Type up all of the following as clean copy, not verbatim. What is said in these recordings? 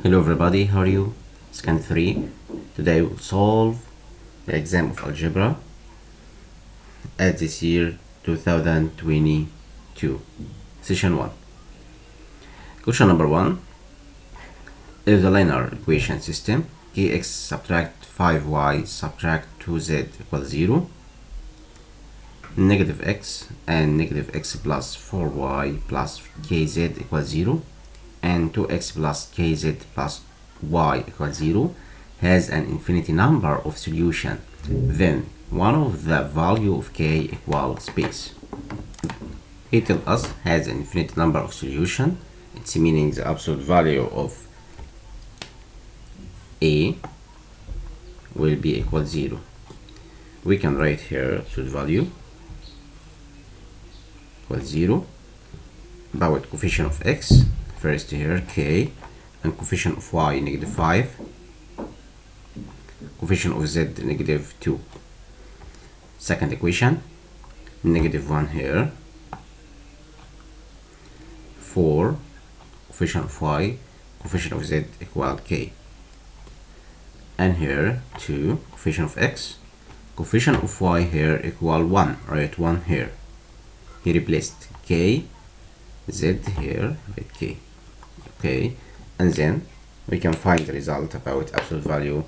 Hello everybody, how are you? Scan 3. Today we'll solve the exam of algebra at this year 2022. Session 1. Question number 1. If the linear equation system kx subtract 5y subtract 2z equals 0, negative x and negative x plus 4y plus kz equals 0, and 2x plus kz plus y equals 0 has an infinity number of solution, then one of the value of k equals space. It tells us has an infinite number of solution. It's meaning the absolute value of a will be equal 0. We can write here absolute value equals 0 about coefficient of x. First here k, and coefficient of y negative 5, coefficient of z negative 2. Second equation, negative 1 here, 4, coefficient of y, coefficient of z equal k. And here 2, coefficient of x, coefficient of y here equal 1, right? 1 here. He replaced k, z here with k. Okay, and then we can find the result about absolute value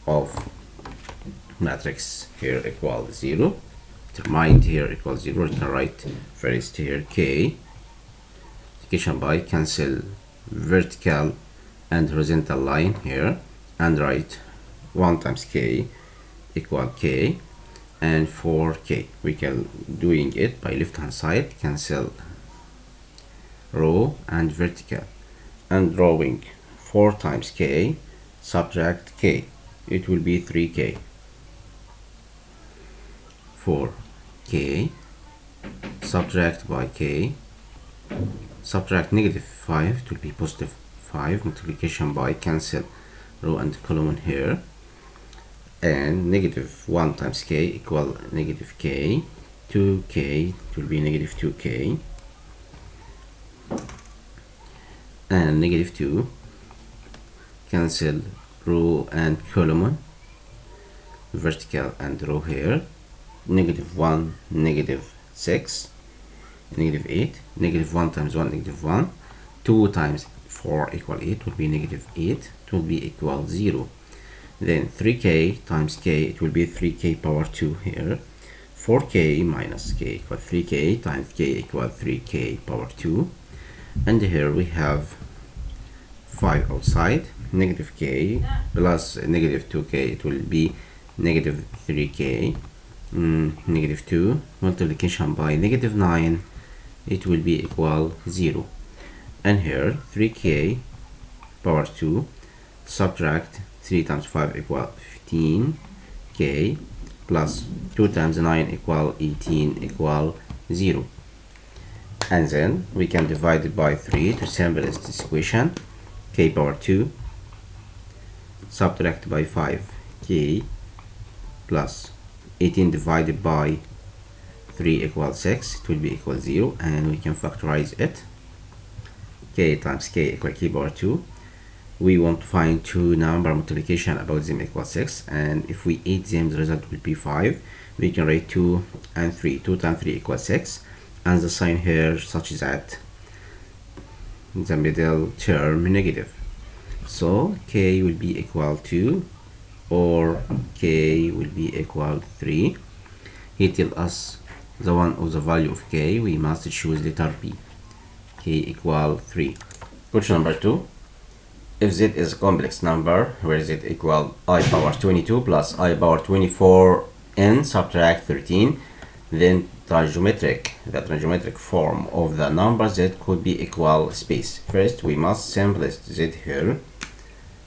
of matrix here equal 0. Determined here equals 0. We can write first here k, multiplication by cancel vertical and horizontal line here, and write 1 times k equal k, and 4k. We can doing it by left hand side, cancel row and vertical, and drawing 4 times k subtract k, it will be 3k. 4k subtract by k, subtract negative 5, it will be positive 5, multiplication by cancel row and column here, and negative 1 times k equal negative k, 2k, it will be negative 2k, and negative 2, cancel row and column, vertical and row here, negative 1, negative 6, negative 8, negative 1 times 1, negative 1, 2 times 4 equal 8, will be negative 8, it will be equal 0. Then 3k times k, it will be 3k power 2 here, 4k minus k equal 3k times k equal 3k power 2, and here we have 5 outside, negative k plus negative 2k, it will be negative 3k, negative 2, multiplication by negative 9, it will be equal 0. And here 3k power 2 subtract 3 times 5 equal 15k plus 2 times 9 equal 18 equal 0. And then we can divide it by 3 to simplify this equation. K power 2 subtract by 5 k plus 18 divided by 3 equals 6, it will be equal 0, and we can factorize it. K times k equal k power 2. We want to find two number multiplication about them equal 6, and if we add them the result will be 5. We can write 2 and 3. 2 times 3 equals 6, and the sign here such that the middle term negative, so k will be equal to, or k will be equal 3. He tells us the one of the value of k, we must choose letter B, k equal 3. Question number 2. If z is a complex number where z equal I power 22 plus I power 24 n subtract 13, then the trigonometric form of the number z could be equal space. First we must simplify z here.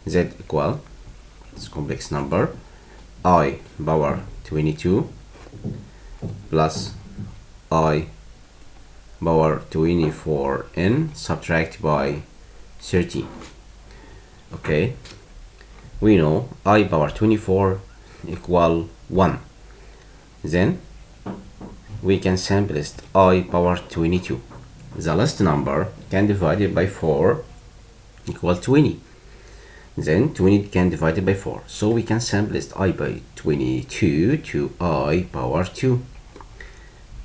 Z equal this complex number I power 22 plus I power 24 n subtract by 13. Okay, we know I power 24 equal 1, then we can simplify I power 22. The last number can divide it by 4 equal 20. Then 20 can divide it by 4. So we can simplest I by 22 to I power 2.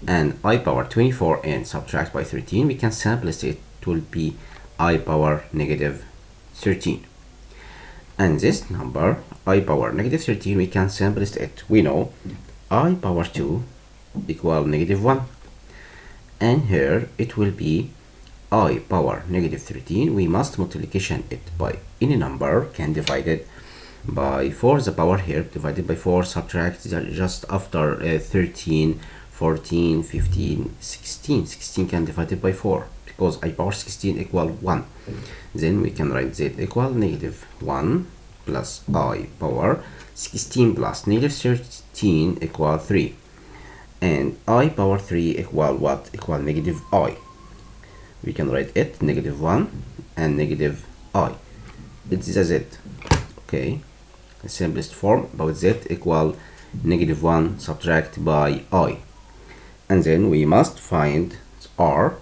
And I power 24 and subtract by 13, we can simplest it. It will be I power negative 13. And this number, I power negative 13, we can simplest it. We know I power 2 equal negative 1. And here it will be I power negative 13. We must multiplication it by any number, can divide it by 4, the power here, divided by 4, subtract just after 13, 14, 15, 16. 16 can divide it by 4 because I power 16 equal 1. Then we can write z equal negative 1 plus I power 16 plus negative 13 equal 3. And I power 3 equal what? Equal negative I. We can write it negative 1 and negative I. It's a z. Okay. The simplest form about z equal negative 1 subtract by I. And then we must find r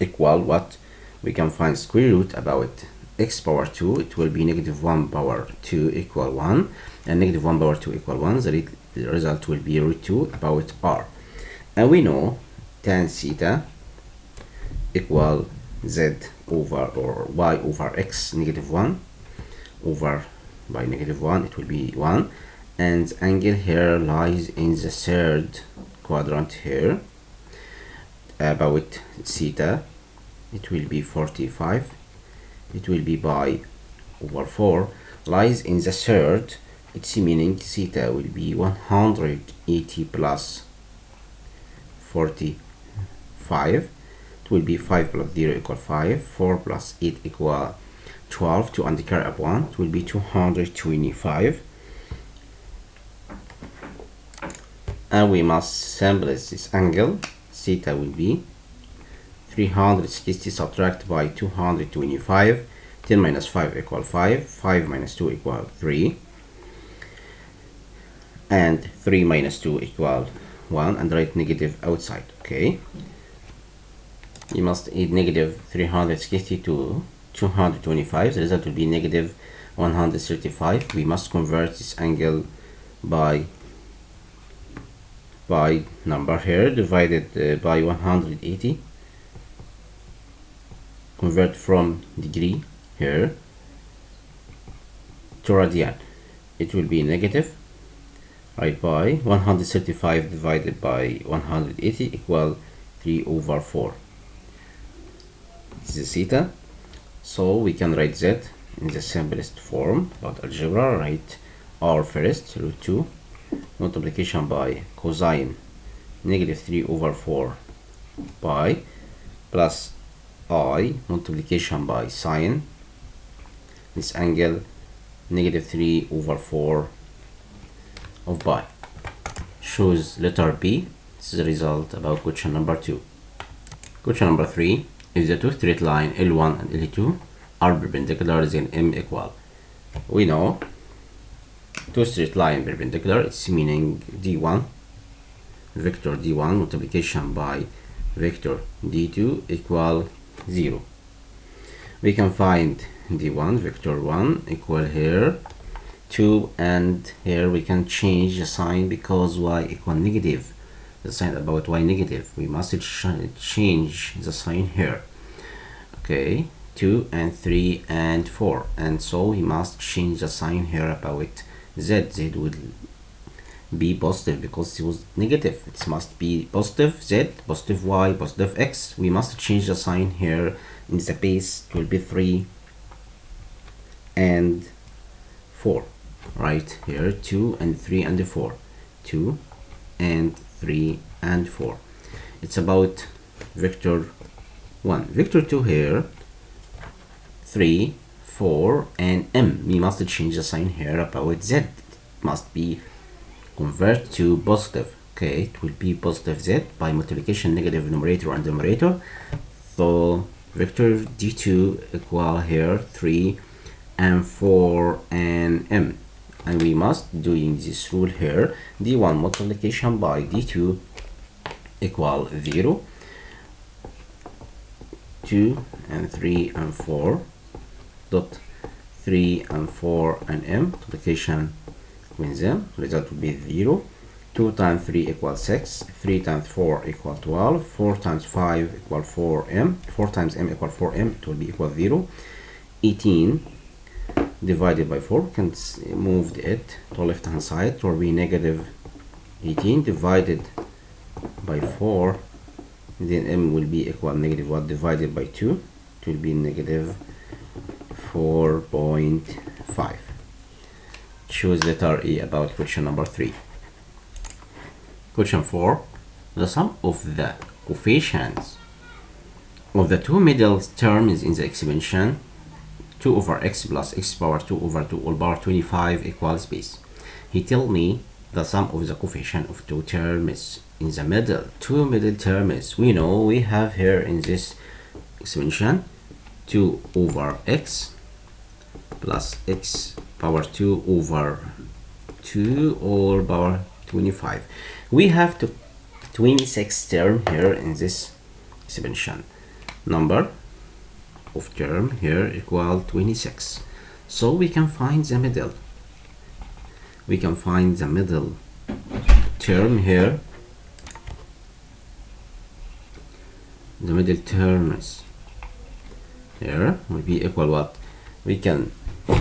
equal what? We can find square root about x power 2. It will be negative 1 power 2 equal 1. And negative 1 power 2 equal 1. The result will be root 2 about r. And we know tan theta equal z over or y over x negative 1 over by negative 1, it will be 1. And the angle here lies in the third quadrant here. About theta, it will be 45. It will be by over 4, lies in the third. It's meaning theta will be 180 plus 45. It will be 5 plus 0 equal 5, 4 plus 8 equal 12, 2 and carry up 1, it will be 225. And we must simplify this angle. Theta will be 360 subtract by 225. 10 minus 5 equal 5, 5 minus 2 equal 3, and 3 minus 2 equal 1, and write negative outside. Okay, you must add negative 360 to 225. The result will be negative 135. We must convert this angle by number here, divided by 180. Convert from degree here to radian. It will be negative, right, by 135 divided by 180 equal 3 over 4. This is theta. So we can write z in the simplest form about algebra. Write r first, root 2, multiplication by cosine negative 3 over 4 pi plus I multiplication by sine this angle negative 3 over 4 of pi. Choose letter B. This is the result about question number 2. Question number 3. If the two straight line L1 and L2 are perpendicular, then M equal. We know two straight line perpendicular, it's meaning D1, vector D1 multiplication by vector D2 equal 0. We can find D1 vector 1 equal here 2, and here we can change the sign because y equal negative. The sign about y negative, we must change the sign here. Okay, 2 and 3 and 4, and so we must change the sign here about z. Z will be positive because it was negative. It must be positive z, positive y, positive x. We must change the sign here in the base. It will be 3 and 4. Right here 2 and 3 and 4, 2 and 3 and 4. It's about vector 1, vector 2 here 3, 4 and m. We must change the sign here about z. It must be convert to positive. Okay, it will be positive z by multiplication negative numerator and denominator. So vector d2 equal here 3 and 4 and m. And we must doing this rule here, d1 multiplication by d2 equal 0, 2 and 3 and 4 dot 3 and 4 and m, multiplication between them, result will be 0. 2 times 3 equals 6, 3 times 4 equals 12, 4 times 5 equals 4m, 4 times m equals 4m, it will be equal 0. 18 divided by 4, we can move it to left hand side, it will be negative 18 divided by 4, then m will be equal negative what divided by 2, it will be negative 4.5. Choose letter E about question number 3. Question 4. The sum of the coefficients of the two middle terms in the expansion 2 over x plus x power 2 over 2 all power 25 equals base. He tell me the sum of the coefficient of two terms in the middle. Two middle terms. We know we have here in this expansion 2 over x plus x power 2 over 2 all power 25. We have 26 term here in this expansion. Number of term here equal 26. So we can find the middle. We can find the middle term here. The middle terms here will be equal what? We can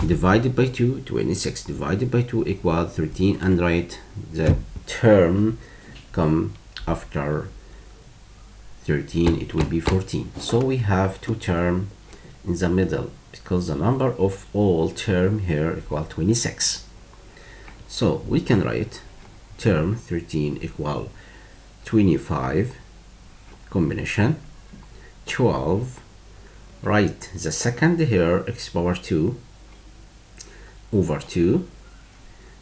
divide it by 2, 26 divided by 2 equal 13, and write the term come after 13, it will be 14. So we have two term in the middle because the number of all term here equal 26. So we can write term 13 equal 25 combination 12. Write the second here x power 2 over 2.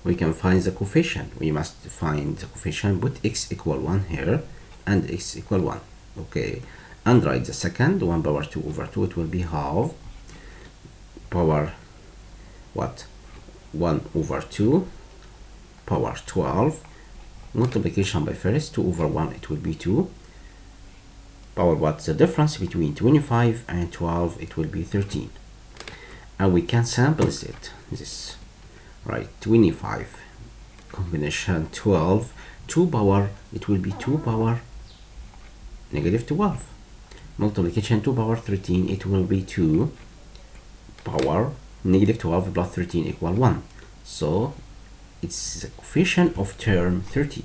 We can find the coefficient. We must find the coefficient, put x equal 1 here and x equal 1. Okay, and write the second 1 power 2 over 2, it will be half power what? 1 over 2 power 12, multiplication by first 2 over 1, it will be 2 power what? The difference between 25 and 12, it will be 13. And we can sample it this, right? 25 combination 12 2 power, it will be 2 power negative 12, multiplication 2 power 13, it will be 2 power negative 12 plus 13 equal 1. So it's the coefficient of term 13.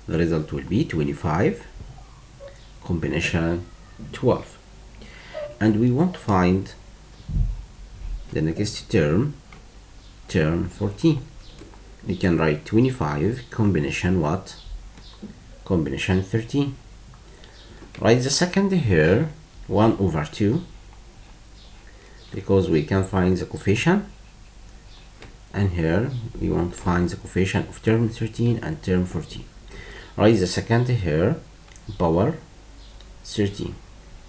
The result will be 25 combination 12. And we want to find the next term, term 14. We can write 25 combination what? Combination 13. Write the second here 1 over 2 because we can find the coefficient, and here we want to find the coefficient of term 13 and term 14. Write the second here power 13,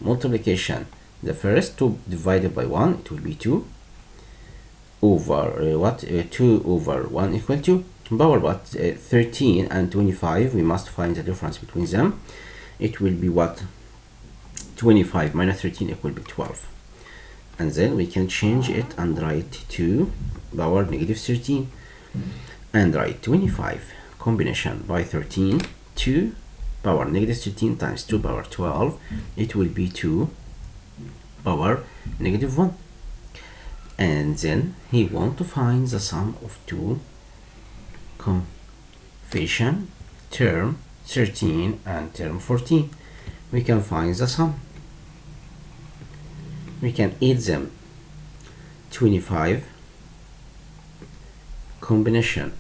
multiplication the first 2 divided by 1, it will be 2 over 2 over 1 equal to power what? 13 and 25. We must find the difference between them. It will be what? 25 minus 13 equal to 12. And then we can change it and write 2 power negative 13 and write 25 combination by 13, 2 power negative 13 times 2 power 12, it will be 2 power negative 1. And then he want to find the sum of two coefficient term 13 and term 14. We can find the sum. We can add them. 25 combination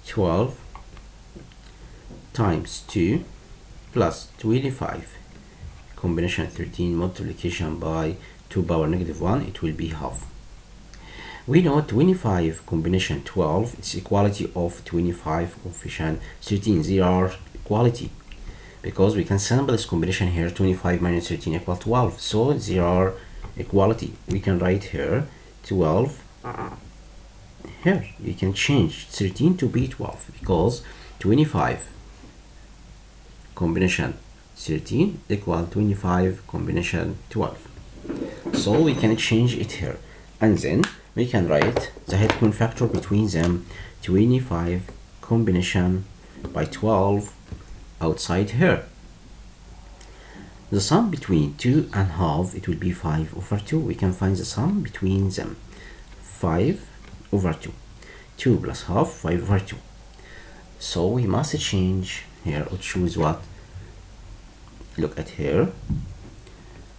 12 times 2 plus 25 combination 13 multiplication by 2 power negative 1, it will be half. We know 25 combination 12 is equality of 25 coefficient 13. They are equality because we can sample this combination here. 25 minus 13 equal 12, so they are equality. We can write here 12. Here you can change 13 to be 12 because 25 combination 13 equal 25 combination 12. so we can change it here, and then we can write the head common factor between them, 25 combination by 12 outside here. The sum between 2 and half, it will be 5 over 2. We can find the sum between them, 5 over 2. 2 plus half, 5 over 2. So we must change here or choose what? Look at here,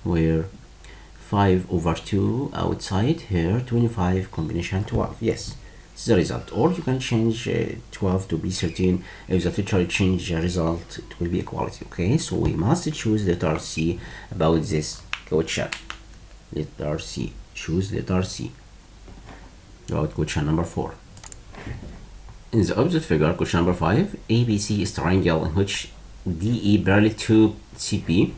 where 5 over 2 outside here, 25 combination 12. Yes, it's the result. Or you can change 12 to be 13. If the teacher change the result, it will be equality. Okay, so we must choose letter C about this question. Letter C. Choose letter C about question number 4. In the opposite figure, question number 5, ABC is triangle in which DE parallel to CP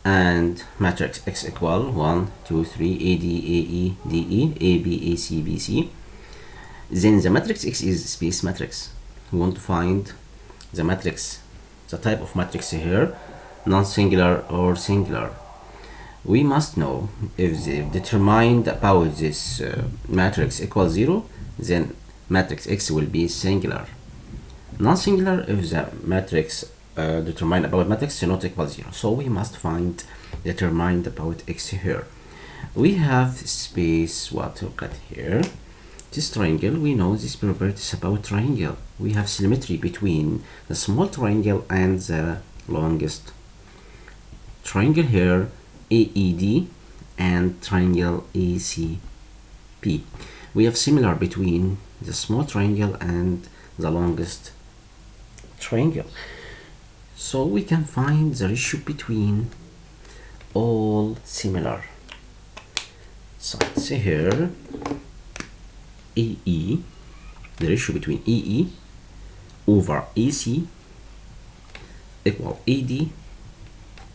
and matrix X equal 1, 2, 3, AD, AE, DE, AB, AC, BC. Then the matrix X is space matrix. We want to find the matrix, the type of matrix here, non-singular or singular. We must know if the determined about this matrix equals 0, then matrix X will be singular. Non-singular if the matrix determined about matrix not equal 0. So we must find determined about X here. We have space, what, look at here. This triangle, we know this properties about triangle. We have symmetry between the small triangle and the longest triangle here, AED, and triangle ACP. We have similar between the small triangle and the longest triangle. So we can find the ratio between all similar sides here. AE, the ratio between EE over AC equal AD,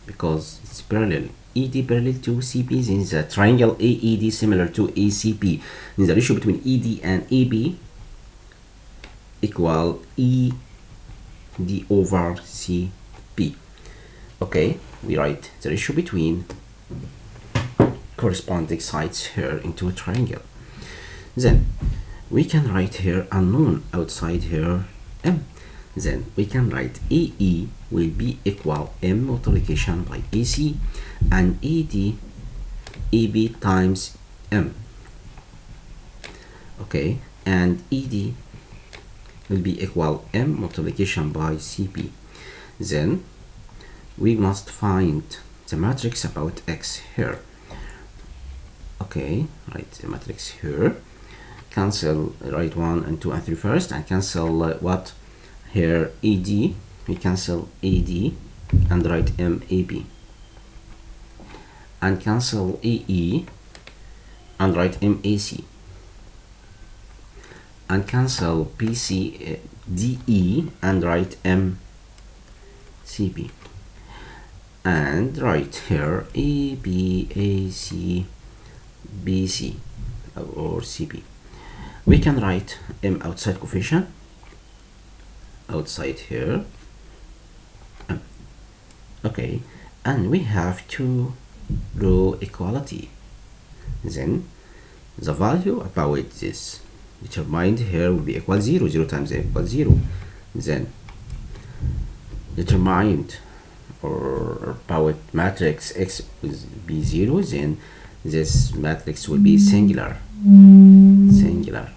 because it's parallel. ED parallel to CP, then the triangle AED similar to ACP. Then the ratio between ED and AB equal ED over CP. Okay, we write the ratio between corresponding sides here into a triangle. Then we can write here unknown outside here M. Then we can write AE will be equal M multiplication by AC and AD AB times M. Okay, and ED will be equal M multiplication by CP. Then we must find the matrix about X here. Okay, write the matrix here. Cancel, write 1 and 2 and 3 first, and cancel what? Here AD, we cancel AD and write MAB, and cancel AE and write MAC, and cancel PC DE and write MCB, and write here ABAC BC or CB. We can write M outside coefficient outside here. Okay, and we have two row equality. Then the value about this determined here will be equal 0. 0 times A equals 0. Then determined or about matrix X will be 0. Then this matrix will be singular. Singular.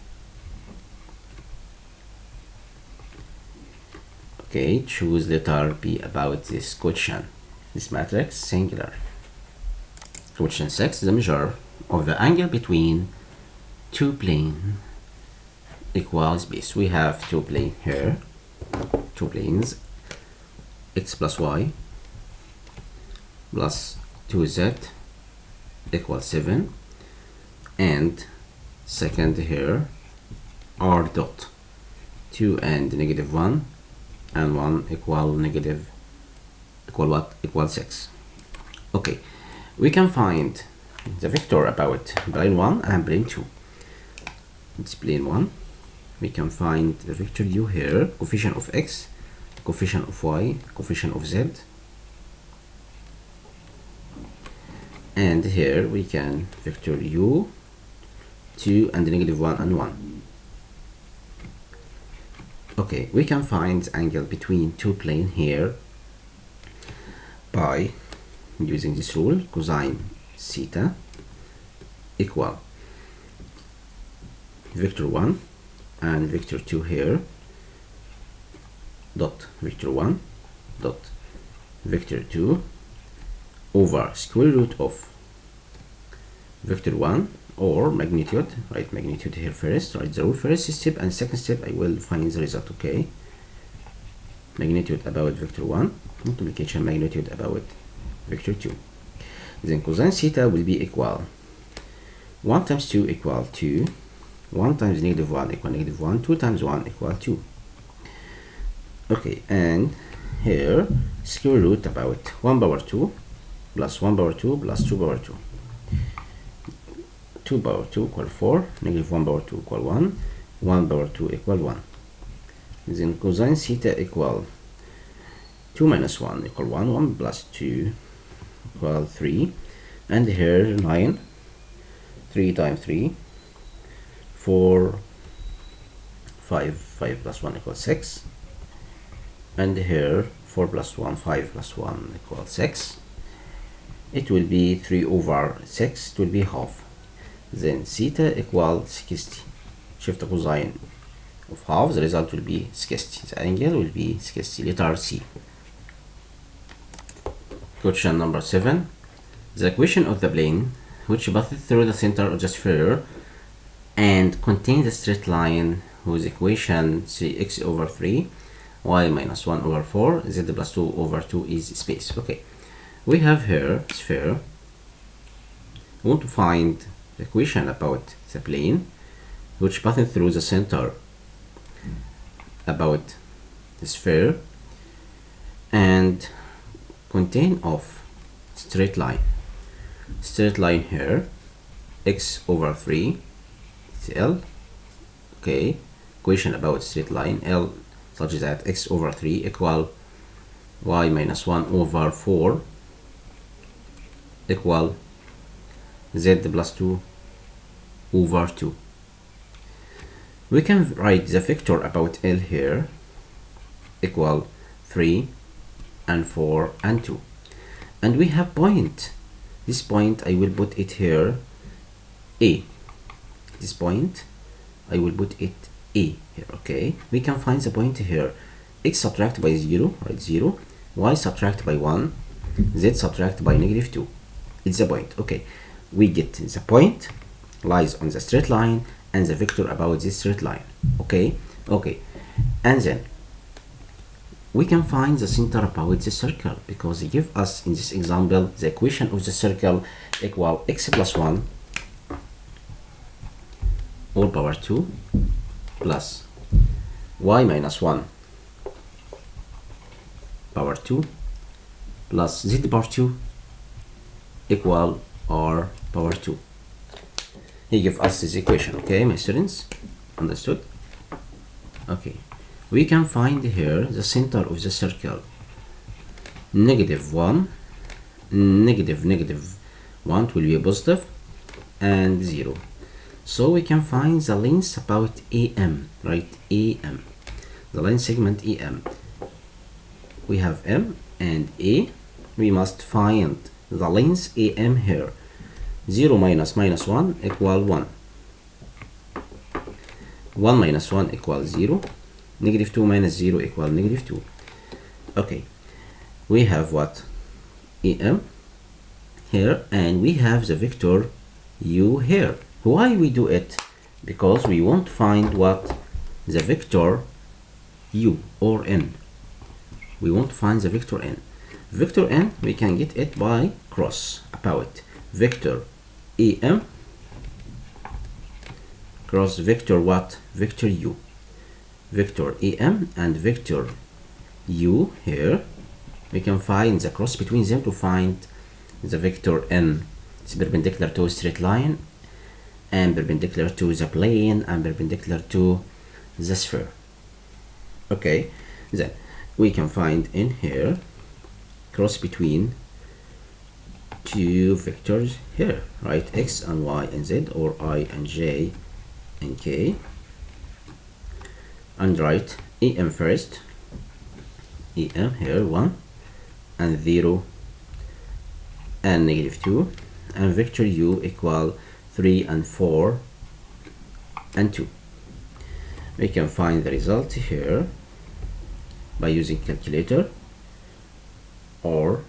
Okay, choose letter B about this question. This matrix singular. Question 6, the measure of the angle between two planes equals base. We have two planes here, two planes, x plus y plus 2z equals 7, and second here r dot 2 and negative 1 and 1 equal negative equal what? Equal 6. Okay, we can find the vector about plane 1 and plane 2. It's plane 1. We can find the vector u here, coefficient of x, coefficient of y, coefficient of z, and here we can vector u 2 and negative 1 and 1. Okay, we can find the angle between two planes here by using this rule. Cosine theta equal vector 1 and vector 2 here dot vector 1 dot vector 2 over square root of vector 1 or magnitude. Write magnitude here first, write the rule first step, and second step I will find the result. Okay, magnitude about vector 1, multiplication magnitude about vector 2. Then cosine theta will be equal 1 times 2 equal 2, 1 times negative 1 equal negative 1, 2 times 1 equal 2. Okay, and here square root about 1 power 2 plus 1 power 2 plus 2 power 2. 2 power 2 equal 4, negative 1 power 2 equal 1, 1 power 2 equal 1. Then cosine theta equal 2 minus 1 equal 1, 1 plus 2 equal 3, and here 9, 3 times 3, 4, 5, 5 plus 1 equals 6, and here 4 plus 1, 5 plus 1 equals 6. It will be 3 over 6, it will be half. Then theta equal 60. Shift the cosine of half, the result will be 60. The angle will be 60. Letter C. Question number 7. The equation of the plane which passes through the center of the sphere and contains a straight line whose equation 3x over 3, y minus 1 over 4, z plus 2 over 2 is space. Okay, we have here sphere. We want to find the equation about the plane which passes through the center about the sphere and contain of straight line. Straight line here, x over 3, it's L. Okay, equation about straight line L such that x over 3 equal y minus 1 over 4 equal z plus 2 over 2. We can write the vector about L here equal 3 and 4 and 2, and we have point. This point I will put it here A. This point I will put it A here. Okay, we can find the point here. X subtract by 0, write 0, y subtract by 1, z subtract by negative 2. It's the point. Okay, we get the point lies on the straight line and the vector about this straight line. Okay, and then we can find the center about the circle because they give us in this example the equation of the circle equal x plus 1 all power 2 plus y minus 1 power 2 plus z power 2 equal r power 2. He give us this equation. Okay, my students, understood? Okay, we can find here the center of the circle. Negative 1, negative 1 will be positive, and 0. So we can find the length about AM, right? AM, the line segment AM. We have M and A. We must find the length AM here. 0 minus minus 1 equal 1. 1 minus 1 equals 0. Negative 2 minus 0 equal negative 2. Okay, we have what? AM here, and we have the vector U here. Why we do it? Because we want to find what? The vector U or N. We want to find the vector N. Vector N, we can get it by cross about vector AM cross vector what? Vector U. Vector AM and vector U here. We can find the cross between them to find the vector N. It's perpendicular to a straight line and perpendicular to the plane and perpendicular to the sphere. Okay, then we can find in here cross between two vectors here, right? X and Y and Z, or I and J and K, and write EM first. EM here 1 and 0 and -2, and vector U equal 3 and 4 and 2. We can find the result here by using calculator, or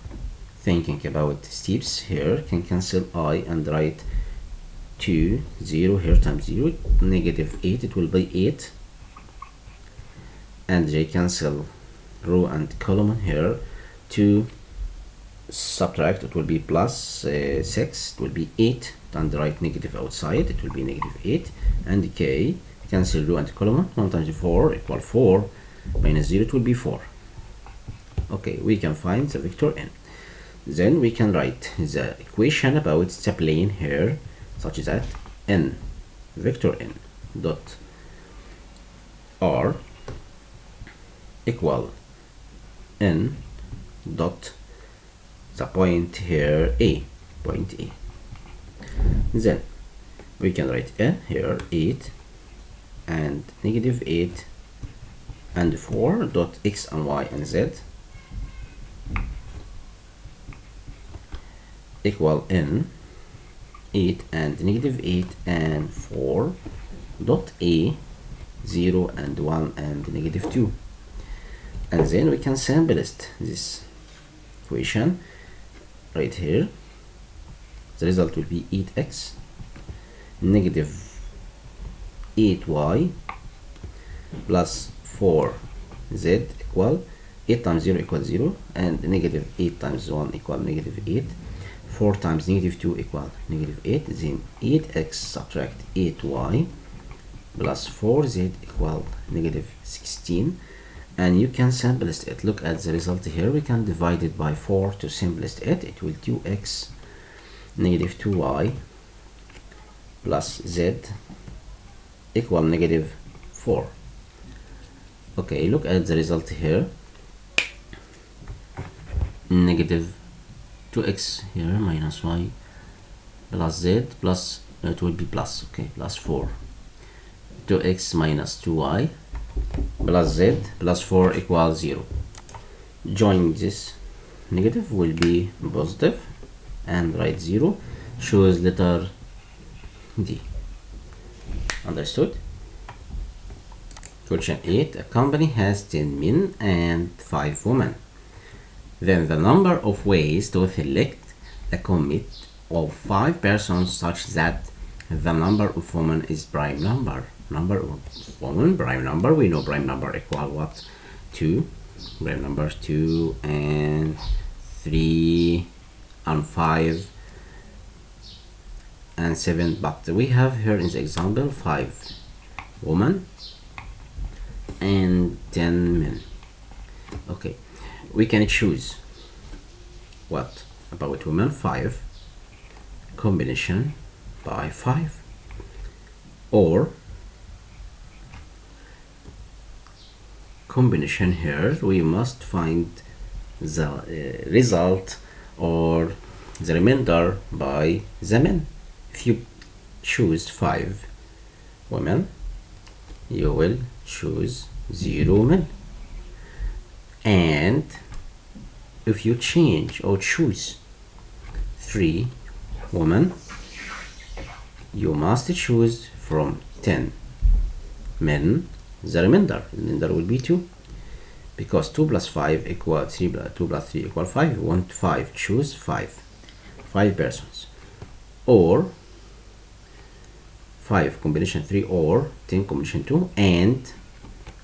thinking about steps here. Can cancel I and write 2, 0 here times 0, -8, it will be 8, and J cancel row and column here. 2 subtract, it will be plus 6, it will be 8, and write negative outside, it will be -8, and K cancel row and column. 1 times 4 equal 4, minus 0, it will be 4. Okay, we can find the vector n. Then we can write the equation about the plane here, such that n, vector n dot r equal n dot the point here A, point A. Then we can write n here 8 and -8 and 4 dot x and y and z equal n 8 and -8 and 4 dot A 0 and 1 and -2. And then we can simplest this equation right here. The result will be 8x -8y plus 4z equal 8 times 0 equals 0, and -8 times 1 equal -8, 4 times -2 equal -8. Then 8x subtract 8y plus 4z equal -16, and you can simplest it. Look at the result here. We can divide it by 4 to simplest it. It will 2x -2y plus z equal -4. Okay, look at the result here. -2x here minus y plus z plus, it will be plus, okay, plus 4. 2x minus 2y plus z plus 4 equals 0. Join this negative will be positive, and write 0. Choose letter D. Understood? Question 8. A company has 10 men and 5 women. Then the number of ways to select a committee of 5 persons such that the number of women is prime number. Number of women, prime number. We know prime number equal what? 2. Prime number 2 and 3 and 5 and 7. But we have here in the example 5 women and 10 men. Okay, we can choose what about women? 5 combination by 5, or combination here we must find the result or the remainder by the men. If you choose 5 women, you will choose 0 men, and if you change or choose 3 women, you must choose from 10 men the remainder. The remainder will be 2, because 2 plus 5 equal 3, 2 plus 3 equal 5. You want 5, choose 5 persons, or 5 combination 3 or 10 combination 2, and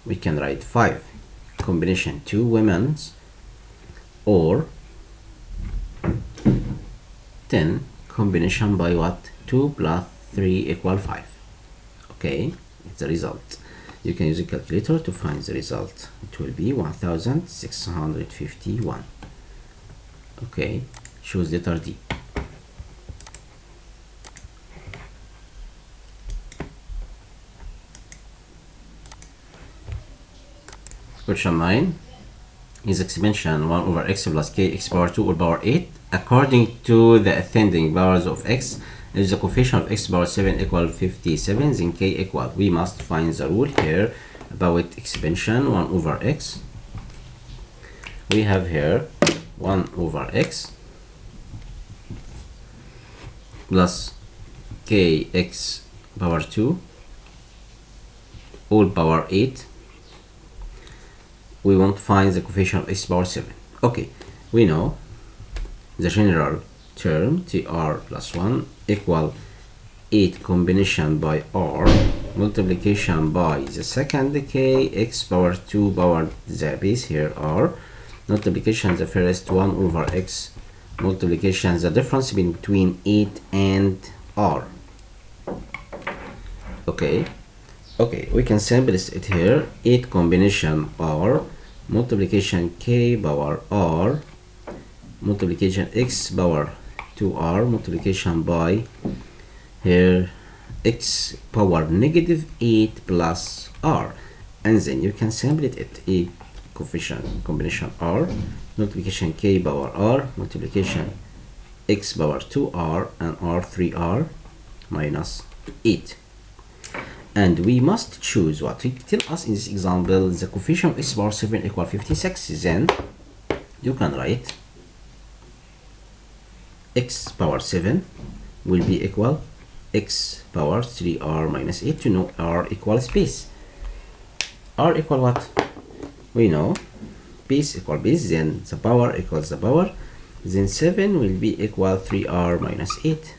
we can write 5 combination 2 women's, or 10 combination by what? 2 plus 3 equal 5. Okay, it's the result. You can use a calculator to find the result. It will be 1651. Okay, choose letter D. Question 9. is expansion 1 over x plus k x power 2 or power 8 according to the ascending powers of x. If the coefficient of x power 7 equal 57, then k equal, we must find the rule here about expansion 1 over x. We have here 1 over x plus kx power 2 all power 8. We want to find the coefficient of x power 7. Okay, we know the general term tr plus 1 equal 8 combination by r multiplication by the second k x power 2 power the base here r multiplication the first 1 over x multiplication the difference between 8 and r. Okay, we can simplify it here. 8 combination r multiplication k power r multiplication x power 2r multiplication by here x power negative 8 plus r, and then you can simplify it. A coefficient combination r multiplication k power r multiplication x power 2r and r 3r minus 8. And we must choose what it tell us in this example. The coefficient of x power 7 equal 56, then you can write x power 7 will be equal x power 3r minus 8 to know r equal space. R equal what? We know base equal base, then the power equals the power, then 7 will be equal 3r minus 8,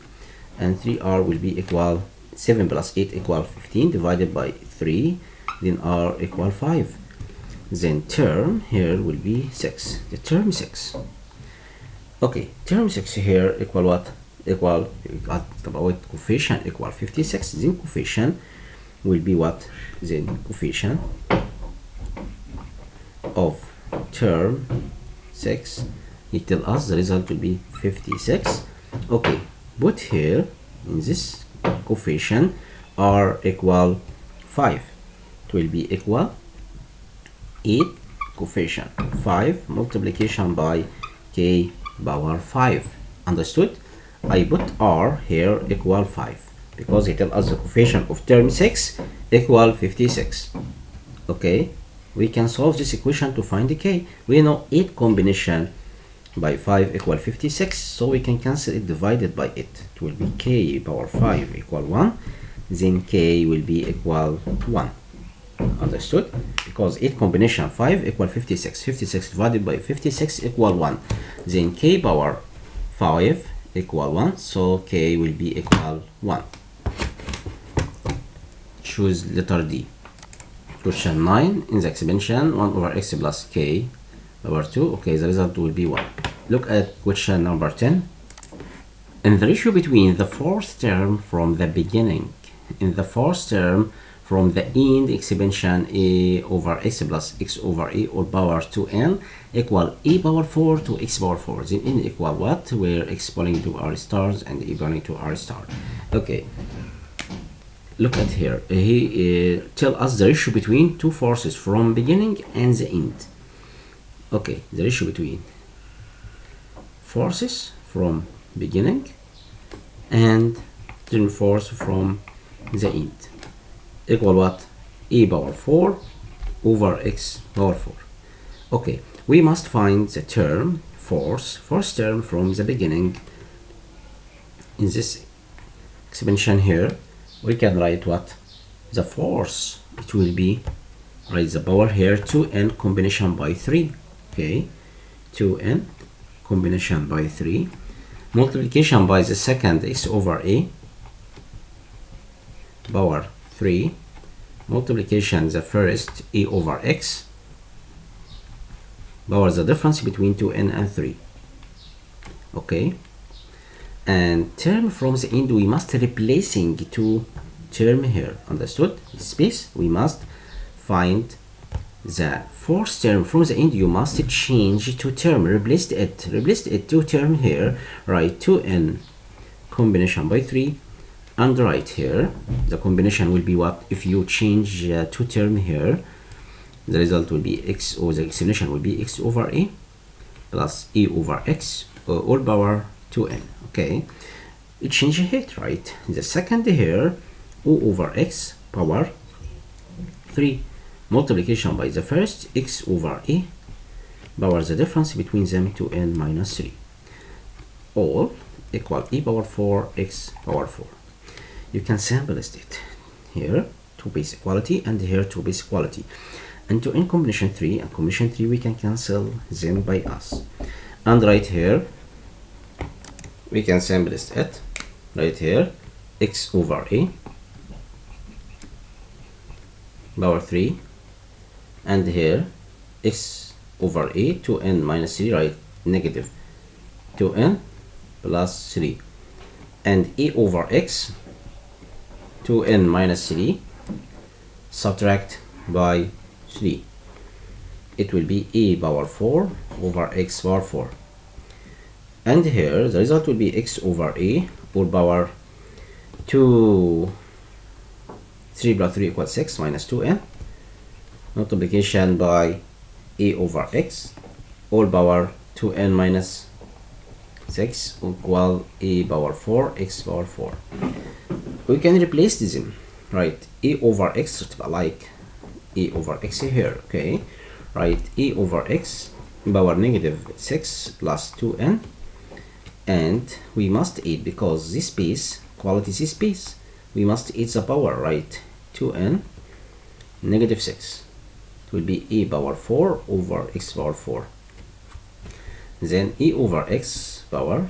and 3r will be equal 7 plus 8 equal 15 divided by 3, then r equal 5. Then term here will be 6. The term 6. Okay, term 6 here equal what? Equal, about coefficient equal 56. Then coefficient will be what? Then coefficient of term 6, it tell us the result will be 56. Okay, put here in this coefficient r equal 5. It will be equal 8 coefficient 5 multiplication by k power 5. Understood? I put r here equal 5 because it tells us the coefficient of term 6 equal 56. Okay, we can solve this equation to find the k. We know 8 combination by 5 equal 56, so we can cancel it divided by it. It will be k power 5 equal 1, then k will be equal 1. Understood? Because 8 combination 5 equal 56. 56 divided by 56 equal 1. Then k power 5 equal 1, so k will be equal 1. Choose letter D. Question 9. In the expansion 1 over x plus k over 2. Okay, the result will be 1. Look at question number 10. In the ratio between the fourth term from the beginning and the fourth term from the end, expansion a over x plus x over a all power 2n equal a power 4 to x power 4. Then n equal what? Where x belonging to r stars and a belonging to r star. Okay, look at here. He tell us the ratio between two forces from beginning and the end. Okay, the ratio between forces from beginning and turn force from the end equal what? A power 4 over x power 4. Okay, we must find the term first term from the beginning. In this expansion here, we can write what? The force. It will be, write the power here 2n combination by 3. Okay, 2n combination by 3 multiplication by the second x over a power 3 multiplication the first a over x power the difference between 2n and 3. Okay, and term from the end we must replacing two term here. Understood? Space, we must find the fourth term from the end. You must change to term, replaced it to term here. Write 2n combination by 3 and right here the combination will be what? If you change two term here, the result will be x, or the expression will be x over a plus e over x all power 2n. Okay, it change it, right? The second here, o over x power 3 multiplication by the first, x over a power the difference between them, 2n minus 3, all equal e power 4 x power 4. You can simplify it here, 2 base equality, and here 2 base equality, and to in combination 3 and combination 3 we can cancel them by us, and right here we can simplify it. Right here, x over a power 3, and here x over a 2n minus 3, right, negative 2n plus 3, and e over x 2n minus 3 subtract by 3, it will be e power 4 over x power 4, and here the result will be x over a all power 2, 3 plus 3 equals 6 minus 2n multiplication by e over x all power 2n minus 6 equal e power 4 x power 4. We can replace them, right? E over x like e over x here, okay, right? E over x power negative 6 plus 2n, and we must add, because this space quality this space, we must add the power, right? 2n negative 6, it will be e power 4 over x power 4, then e over x power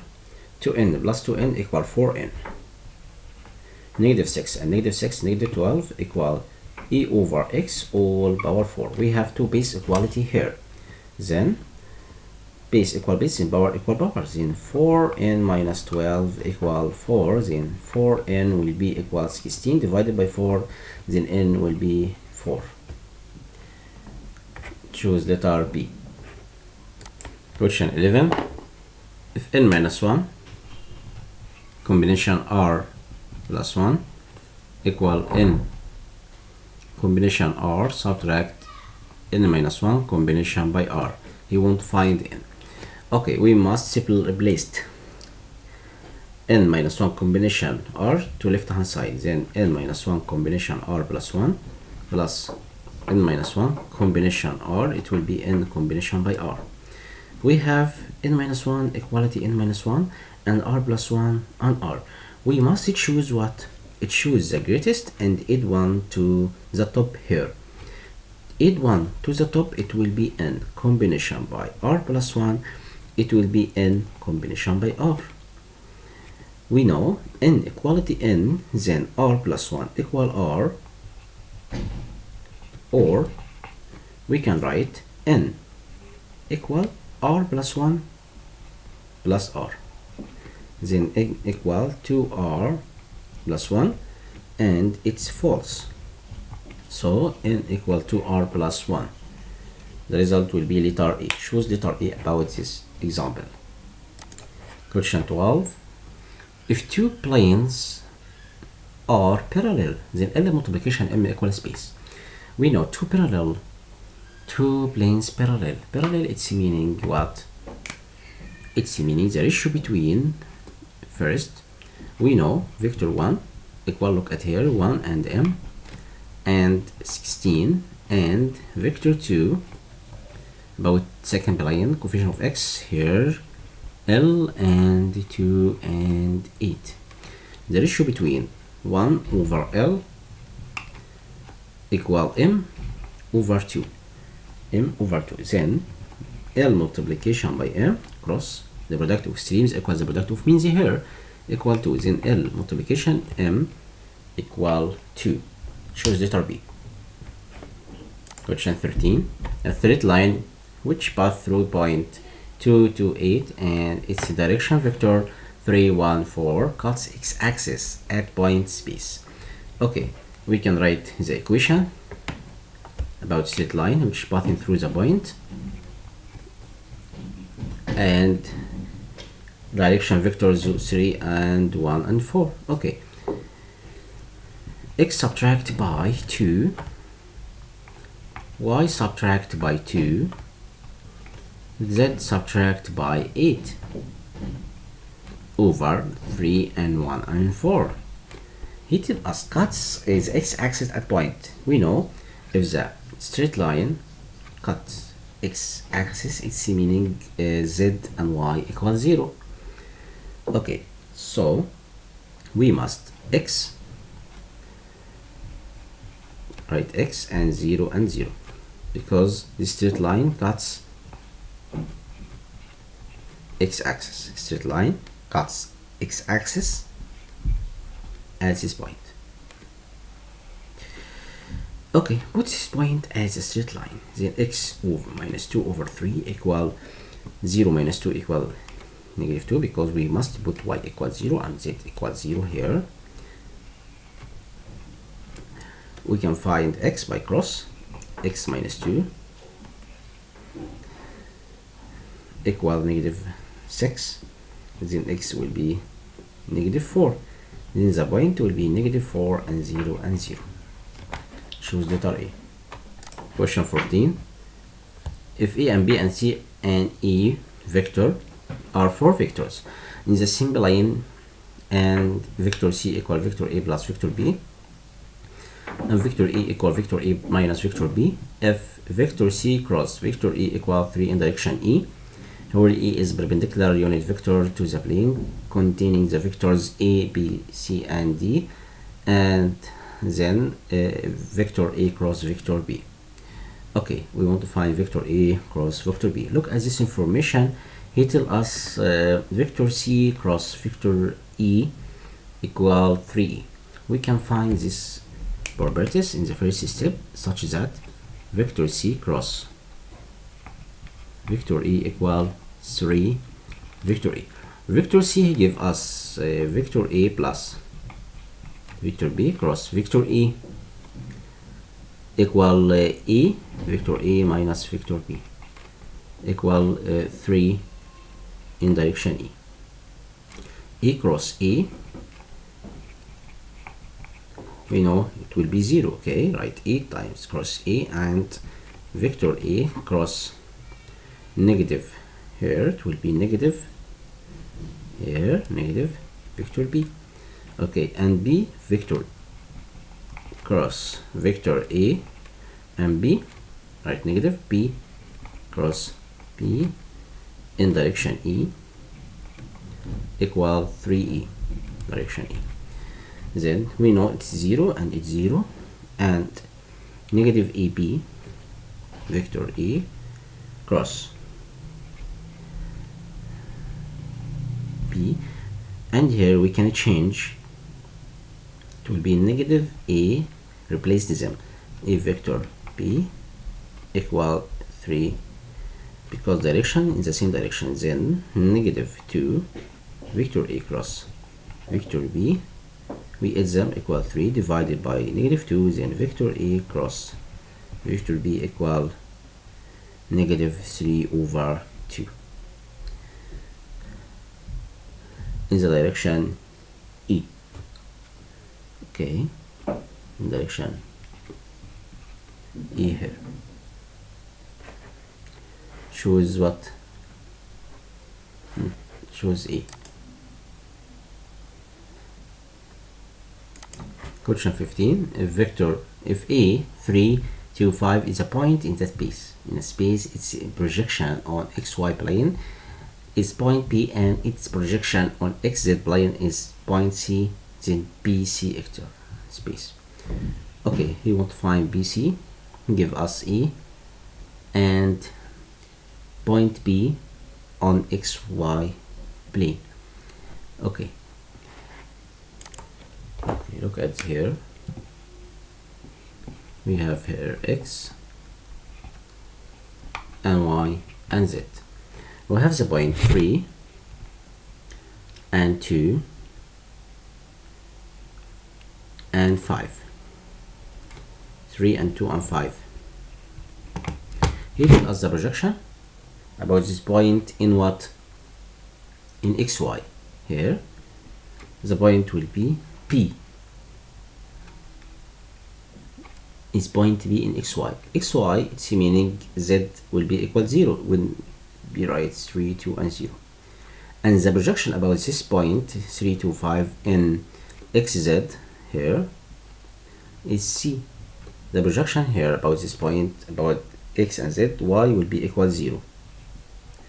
2n plus 2n equal 4n, negative 6 and negative 6 negative 12 equal e over x all power 4. We have 2 base equality here, then base equal base in power equal power, then 4n minus 12 equal 4, then 4n will be equal 16 divided by 4, then n will be 4. Choose letter B. Question 11. If n minus 1 combination r plus 1 equal n combination r subtract n minus 1 combination by r, he won't find n. Okay, we must simply replace n minus 1 combination r to left hand side, then n minus 1 combination r plus 1 plus n minus 1 combination r, it will be n combination by r. We have n minus 1 equality n minus 1 and r plus 1 and r. We must choose what? It choose the greatest and add 1 to the top here. Add 1 to the top, it will be n combination by r plus 1, it will be n combination by r. We know n equality n, then r plus 1 equal r, or we can write n equal r plus 1 plus r, then n equal to r plus 1, and it's false, so n equal to r plus 1. The result will be letter A. Choose letter A about this example. Question 12. If two planes are parallel, then L multiplication M equal space. We know two planes parallel. Parallel, it's meaning what? It's meaning the ratio between, first, we know vector 1 equal, look at here, 1 and M and 16, and vector 2 about second plane, coefficient of x here, L and 2 and 8. The ratio between 1 over L equal M over 2. M over 2. Then L multiplication by M cross the product of extremes equals the product of means here equal to, then L multiplication M equal 2. Choose letter B. Question 13. A straight line which path through point 2, 2, 8 and its direction vector 3, 1, 4 cuts x-axis at point space. Okay, we can write the equation about straight line which passing through the point, and direction vectors 3 and 1 and 4. Okay, x subtract by 2, y subtract by 2, z subtract by 8 over 3 and 1 and 4. He tells us cuts is x-axis at point. We know if the straight line cuts x-axis, it's meaning z and y equal 0. Okay, so we must write x and 0 and 0 because the straight line cuts x-axis. Straight line cuts x-axis at this point. Okay, put this point as a straight line. Then x over minus 2 over 3 equal 0 minus 2 equal negative 2 because we must put y equals 0 and z equals 0 here. We can find x by cross. X minus 2 equal negative 6. Then x will be negative 4. Then the point will be negative 4 and 0 and 0. Choose letter A. Question 14. If A and B and C and E vector are 4 vectors in the same plane and vector C equal vector A plus vector B and vector E equal vector A minus vector B, if vector C cross vector E equal 3 in direction E, where E is perpendicular unit vector to the plane containing the vectors A, B, C and D, and then vector A cross vector B. Okay, we want to find vector A cross vector B. Look at this information. He tells us vector C cross vector E equal 3. We can find this properties in the first step such that vector C cross vector E equal 3 vector E. Vector C give us vector A plus vector B cross vector E equal E vector A minus vector B equal 3 in direction E. E cross E, we know it will be 0. Okay, write E times cross E and vector A cross negative. Here it will be negative, here negative vector B. Okay, and B vector cross vector A and B, right, negative B cross B in direction E equal 3E direction E. Then we know it's 0 and it's 0, and negative AB vector E cross B, and here we can change. It will be negative A, replace them, A vector B equal 3 because direction is the same direction. Then negative 2 vector A cross vector B, we add them equal 3 divided by negative 2, then vector A cross vector B equal negative 3 over 2 in the direction E. Okay, in direction E here. Choose what? Choose E. Question 15. If A 3, 2, 5 is a point in the space. In a space, its projection on xy plane is point P, and its projection on xz plane is point C, then BC vector space. Okay, we want to find BC. Give us E and point B on xy plane. Okay, look at here. We have here x and y and z. We have the point 3 and 2 and 5. 3 and 2 and 5. He gives us the projection about this point in what? In xy. Here the point will be P. is point B in xy. Xy, it's meaning z will be equal 0 when we write 3, 2, and 0. And the projection about this point 3, 2, 5 in xz here is C. The projection here about this point about x and z, y will be equal 0.